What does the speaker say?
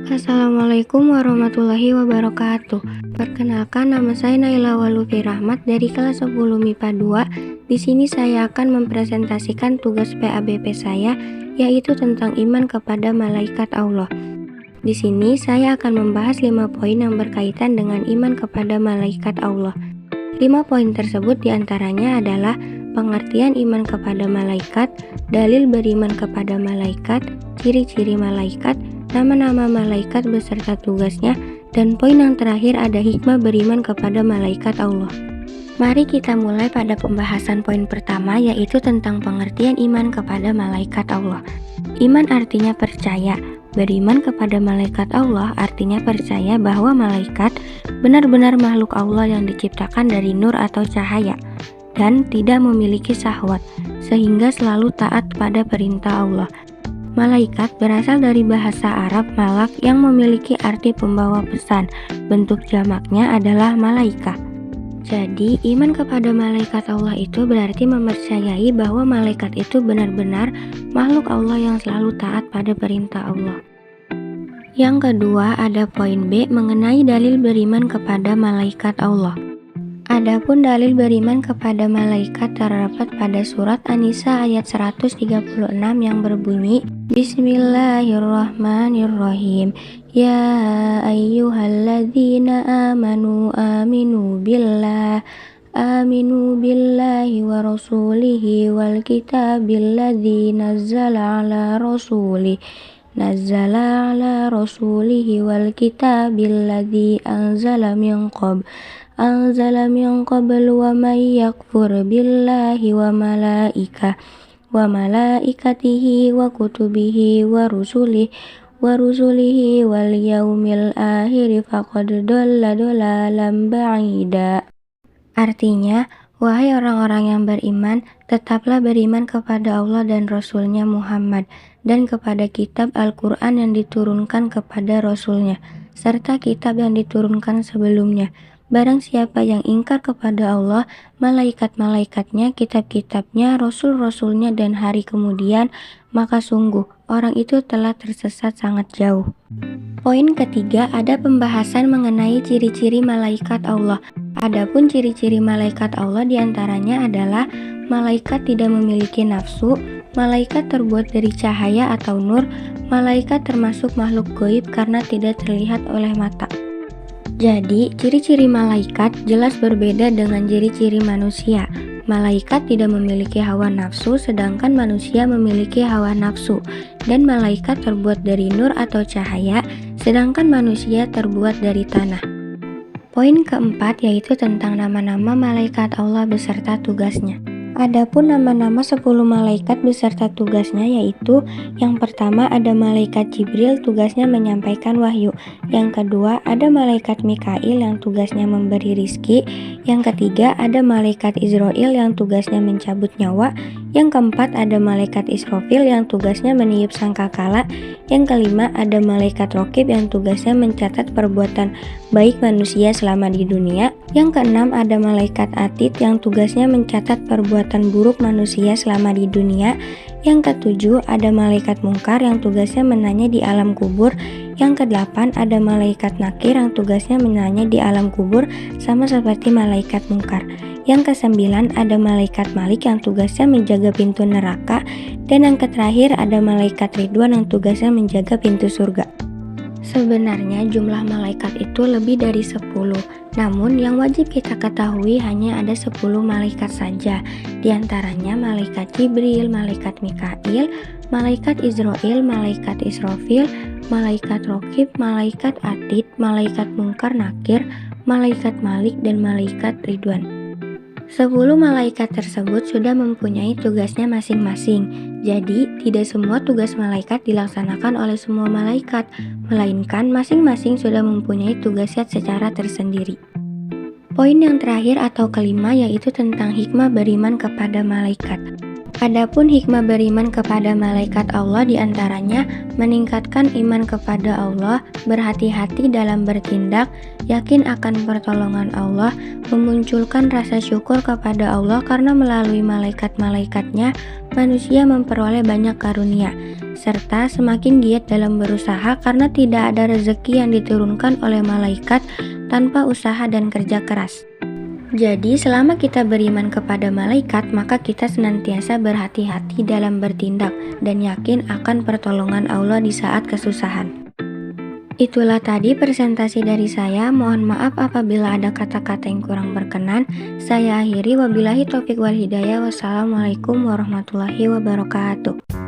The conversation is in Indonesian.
Assalamualaikum warahmatullahi wabarakatuh. Perkenalkan, nama saya Naila Walufi Rahmat dari kelas 10 MIPA 2. Di sini saya akan mempresentasikan tugas PABP saya, yaitu tentang iman kepada malaikat Allah. Di sini saya akan membahas 5 poin yang berkaitan dengan iman kepada malaikat Allah. 5 poin tersebut diantaranya adalah pengertian iman kepada malaikat, dalil beriman kepada malaikat, ciri-ciri malaikat, nama-nama malaikat beserta tugasnya, dan poin yang terakhir ada hikmah beriman kepada malaikat Allah. Mari kita mulai pada pembahasan poin pertama, yaitu tentang pengertian iman kepada malaikat Allah. Iman artinya percaya. Beriman kepada malaikat Allah artinya percaya bahwa malaikat benar-benar makhluk Allah yang diciptakan dari nur atau cahaya dan tidak memiliki syahwat, sehingga selalu taat pada perintah Allah. Malaikat berasal dari bahasa Arab malak yang memiliki arti pembawa pesan. Bentuk jamaknya adalah malaika. Jadi, iman kepada malaikat Allah itu berarti mempercayai bahwa malaikat itu benar-benar makhluk Allah yang selalu taat pada perintah Allah. Yang kedua, ada poin B mengenai dalil beriman kepada malaikat Allah. Adapun dalil beriman kepada malaikat terdapat pada surat An-Nisa ayat 136 yang berbunyi, Bismillahirrahmanirrahim. Ya ayyuhalladzina amanu aminu billahi wa rasulihi wal kitabilladzi nazzala ala rasulihi wal kitabilladzi anzala min qabl wa may yakfur billahi wa malaikatihi wa kutubihi wa rusulihi wal yaumil akhir faqad dhalla dhalalan ba'ida. Artinya, wahai orang-orang yang beriman, tetaplah beriman kepada Allah dan Rasul-Nya Muhammad, dan kepada kitab Al-Quran yang diturunkan kepada Rasul-Nya, serta kitab yang diturunkan sebelumnya. Barang siapa yang ingkar kepada Allah, malaikat-malaikatnya, kitab-kitabnya, rasul-rasulnya, dan hari kemudian, maka sungguh orang itu telah tersesat sangat jauh. Poin ketiga, ada pembahasan mengenai ciri-ciri malaikat Allah. Adapun ciri-ciri malaikat Allah diantaranya adalah malaikat tidak memiliki nafsu, malaikat terbuat dari cahaya atau nur, malaikat termasuk makhluk gaib karena tidak terlihat oleh mata. Jadi, ciri-ciri malaikat jelas berbeda dengan ciri-ciri manusia. Malaikat tidak memiliki hawa nafsu, sedangkan manusia memiliki hawa nafsu. Dan malaikat terbuat dari nur atau cahaya, sedangkan manusia terbuat dari tanah. Poin keempat yaitu tentang nama-nama malaikat Allah beserta tugasnya. Adapun nama-nama 10 malaikat beserta tugasnya yaitu, yang pertama ada malaikat Jibril, tugasnya menyampaikan wahyu. Yang kedua ada malaikat Mikail yang tugasnya memberi rizki. Yang ketiga ada malaikat Israil yang tugasnya mencabut nyawa. Yang keempat ada malaikat Israfil yang tugasnya meniup sangkakala. Yang kelima ada malaikat Raqib yang tugasnya mencatat perbuatan baik manusia selama di dunia. Yang keenam ada malaikat Atid yang tugasnya mencatat perbuatan buruk manusia selama di dunia. Yang ketujuh ada malaikat Mungkar yang tugasnya menanya di alam kubur. Yang kedelapan ada malaikat Nakir yang tugasnya menanya di alam kubur sama seperti malaikat Mungkar. Yang kesembilan ada malaikat Malik yang tugasnya menjaga pintu neraka. Dan yang terakhir ada malaikat Ridwan yang tugasnya menjaga pintu surga. Sebenarnya jumlah malaikat itu lebih dari 10, namun yang wajib kita ketahui hanya ada 10 malaikat saja. Di antaranya malaikat Jibril, malaikat Mikail, malaikat Israil, malaikat Israfil, malaikat Raqib, malaikat Atid, malaikat Mungkar Nakir, malaikat Malik, dan malaikat Ridwan. 10 malaikat tersebut sudah mempunyai tugasnya masing-masing. Jadi, tidak semua tugas malaikat dilaksanakan oleh semua malaikat, melainkan masing-masing sudah mempunyai tugasnya secara tersendiri. Poin yang terakhir atau kelima yaitu tentang hikmah beriman kepada malaikat. Adapun hikmah beriman kepada malaikat Allah diantaranya meningkatkan iman kepada Allah, berhati-hati dalam bertindak, yakin akan pertolongan Allah, memunculkan rasa syukur kepada Allah karena melalui malaikat-malaikatnya manusia memperoleh banyak karunia, serta semakin giat dalam berusaha karena tidak ada rezeki yang diturunkan oleh malaikat tanpa usaha dan kerja keras. Jadi, selama kita beriman kepada malaikat, maka kita senantiasa berhati-hati dalam bertindak dan yakin akan pertolongan Allah di saat kesusahan. Itulah tadi presentasi dari saya. Mohon maaf apabila ada kata-kata yang kurang berkenan. Saya akhiri, wabillahi taufik wal hidayah. Wassalamualaikum warahmatullahi wabarakatuh.